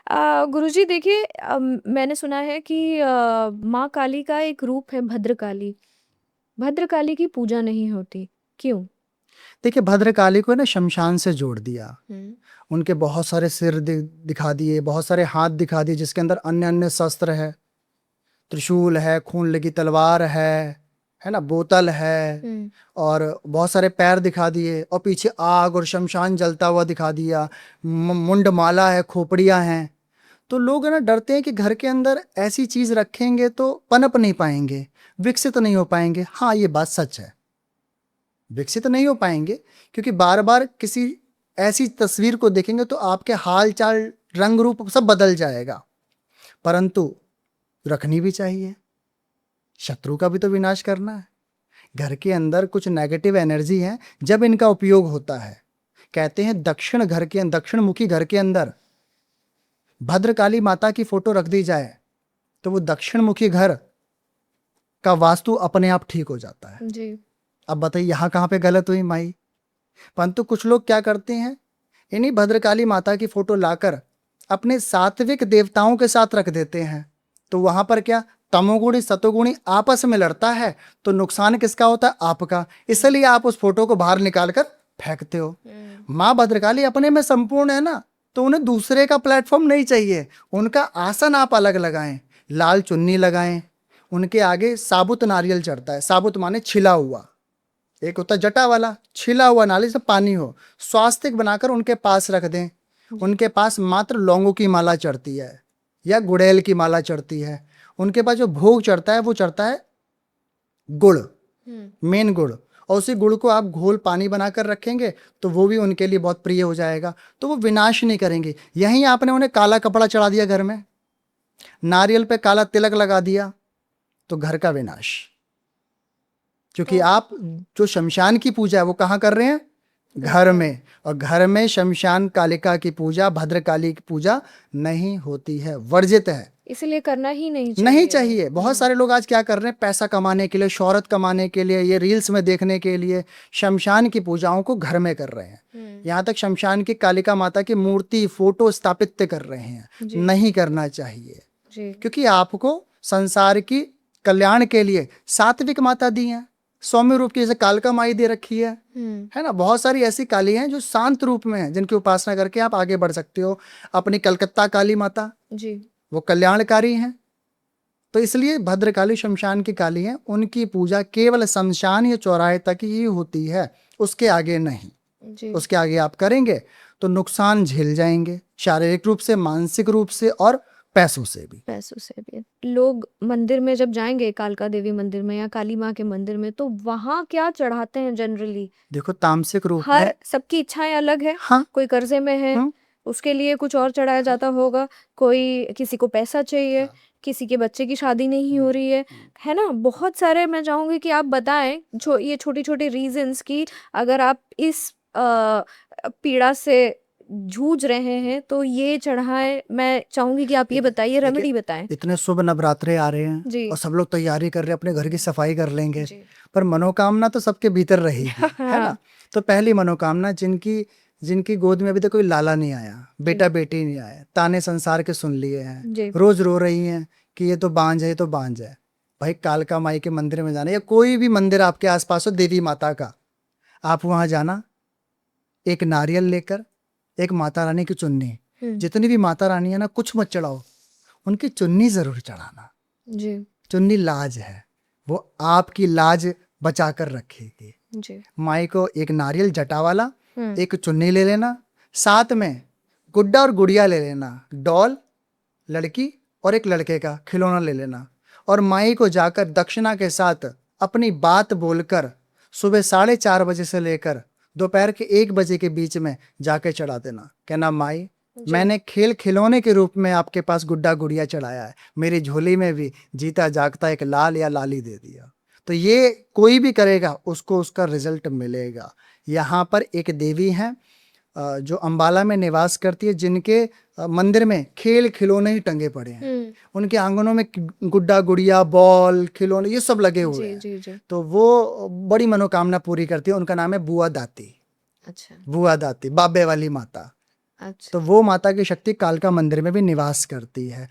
गुरुजी देखिए, मैंने सुना है कि माँ काली का एक रूप है भद्रकाली। भद्रकाली की पूजा नहीं होती, क्यों? देखिए, भद्रकाली को ना शमशान से जोड़ दिया। हुँ। उनके बहुत सारे सिर दिखा दिए, बहुत सारे हाथ दिखा दिए जिसके अंदर अन्य अन्य शस्त्र है, त्रिशूल है, खून लगी तलवार है ना, बोतल है, हुँ। और बहुत सारे पैर दिखा दिए, और पीछे आग और शमशान जलता हुआ दिखा दिया। मुंड माला है, खोपड़ियां हैं। तो लोग है ना डरते हैं कि घर के अंदर ऐसी चीज रखेंगे तो पनप नहीं पाएंगे, विकसित नहीं हो पाएंगे। हाँ, ये बात सच है, विकसित नहीं हो पाएंगे, क्योंकि बार बार किसी ऐसी तस्वीर को देखेंगे तो आपके हाल चाल, रंग रूप सब बदल जाएगा। परंतु रखनी भी चाहिए, शत्रु का भी तो विनाश करना है। घर के अंदर कुछ नेगेटिव एनर्जी है, जब इनका उपयोग होता है, कहते हैं दक्षिण मुखी घर के अंदर भद्रकाली माता की फोटो रख दी जाए तो वो दक्षिण मुखी घर का वास्तु अपने आप ठीक हो जाता है। जी। अब बताइए यहाँ कहाँ पे गलत हुई माई? परंतु कुछ लोग क्या करते हैं, इन्हीं भद्रकाली माता की फोटो लाकर अपने सात्विक देवताओं के साथ रख देते हैं। तो वहां पर क्या, तमोगुणी सतोगुणी आपस में लड़ता है, तो नुकसान किसका होता है? आपका। इसलिए आप उस फोटो को बाहर निकाल कर फेंकते हो। माँ भद्रकाली अपने में संपूर्ण है ना, तो उन्हें दूसरे का प्लेटफॉर्म नहीं चाहिए। उनका आसन आप अलग लगाएं, लाल चुन्नी लगाएं, उनके आगे साबुत नारियल चढ़ता है। साबुत माने छिला हुआ, एक होता है जटा वाला, छिला हुआ नाली से पानी हो, स्वास्तिक बनाकर उनके पास रख दें। उनके पास मात्र लौंगों की माला चढ़ती है या गुड़ैल की माला चढ़ती है। उनके पास जो भोग चढ़ता है वो चढ़ता है गुड़, मेन गुड़। और उसी गुड़ को आप घोल पानी बनाकर रखेंगे तो वो भी उनके लिए बहुत प्रिय हो जाएगा, तो वो विनाश नहीं करेंगे। यहीं आपने उन्हें काला कपड़ा चढ़ा दिया घर में, नारियल पे काला तिलक लगा दिया, तो घर का विनाश। क्योंकि तो आप जो शमशान की पूजा है वो कहाँ कर रहे हैं? घर में। और घर में शमशान कालिका की पूजा, भद्रकाली की पूजा नहीं होती है, वर्जित है। इसीलिए करना ही नहीं नहीं चाहिए। चाहिए। बहुत सारे लोग आज क्या कर रहे हैं, पैसा कमाने के लिए, शोहरत कमाने के लिए, ये रील्स में देखने के लिए शमशान की पूजाओं को घर में कर रहे हैं। यहाँ तक शमशान की कालिका माता की मूर्ति, फोटो स्थापित कर रहे हैं। जी। नहीं करना चाहिए, जी। क्योंकि आपको संसार की कल्याण के लिए सात्विक माता दी है, सौम्य रूप की, जैसे कालका माई दे रखी है ना। बहुत सारी ऐसी काली हैं जो शांत रूप में है, जिनकी उपासना करके आप आगे बढ़ सकते हो। अपनी कलकत्ता काली माता, जी। वो कल्याणकारी हैं। तो इसलिए भद्रकाली शमशान की काली हैं, उनकी पूजा केवल शमशान या चौराहे तक ही होती है, उसके आगे नहीं। जी। उसके आगे आप करेंगे तो नुकसान झेल जाएंगे, शारीरिक रूप से, मानसिक रूप से, और पैसों से भी। पैसों से भी। लोग मंदिर में जब जाएंगे, कालका देवी मंदिर में या काली माँ के मंदिर में, तो वहां क्या चढ़ाते हैं जनरली? देखो, तामसिक रूप में, हर सबकी इच्छाएं अलग है। हाँ, कोई कर्जे में है, उसके लिए कुछ और चढ़ाया जाता होगा। कोई, किसी को पैसा चाहिए, किसी के बच्चे की शादी नहीं हो रही है ना। बहुत सारे, मैं चाहूंगी कि आप बताएं ये छोटी छोटी रीजंस की, अगर आप इस पीड़ा से जूझ रहे हैं तो ये चढ़ाए। मैं चाहूंगी कि आप ये बताइए, देखिए, रेमेडी बताएं। इतने शुभ नवरात्रे आ रहे हैं जी। और सब लोग तैयारी कर रहे हैं, अपने घर की सफाई कर लेंगे। जी। पर मनोकामना तो सबके भीतर रहेगी, है ना। हाँ। तो पहली मनोकामना, जिनकी जिनकी गोद में अभी तक कोई लाला नहीं आया, बेटा बेटी नहीं आया, ताने संसार के सुन लिए हैं, जी। रोज रो रही हैं कि ये तो बांझ है, ये तो बांझ है, भाई कालका माई के मंदिर में जाना, या कोई भी मंदिर आपके आसपास हो देवी माता का, आप वहां जाना, एक नारियल लेकर, एक माता रानी की चुन्नी, जितनी भी माता रानी है ना, कुछ मत चढ़ाओ, उनकी चुन्नी जरूर चढ़ाना। जी। चुन्नी लाज है, वो आपकी लाज बचा कर रखेगी। जी। माई को एक नारियल जटा वाला, एक चुन्नी ले लेना, साथ में गुड्डा और गुड़िया ले लेना, डॉल लड़की और एक लड़के का खिलौना ले लेना, और माई को जाकर दक्षिणा के साथ अपनी बात बोलकर सुबह 4:30 बजे से लेकर दोपहर के 1 बजे के बीच में जाके चढ़ा देना। कहना, माई, मैंने खेल खिलौने के रूप में आपके पास गुड्डा गुड़िया चढ़ाया है, मेरी झोली में भी जीता जागता एक लाल या लाली दे दिया। तो ये कोई भी करेगा उसको उसका रिजल्ट मिलेगा। यहाँ पर एक देवी है जो अंबाला में निवास करती है, जिनके मंदिर में खेल खिलौने ही टंगे पड़े हैं। उनके आंगनों में गुड्डा गुड़िया, बॉल, खिलौने, ये सब लगे हुए हैं। जी। जी। तो वो बड़ी मनोकामना पूरी करती है। उनका नाम है बुआ दाती। अच्छा। बुआ दाती, बाबे वाली माता। अच्छा तो वो माता की शक्ति कालका मंदिर में भी निवास करती है।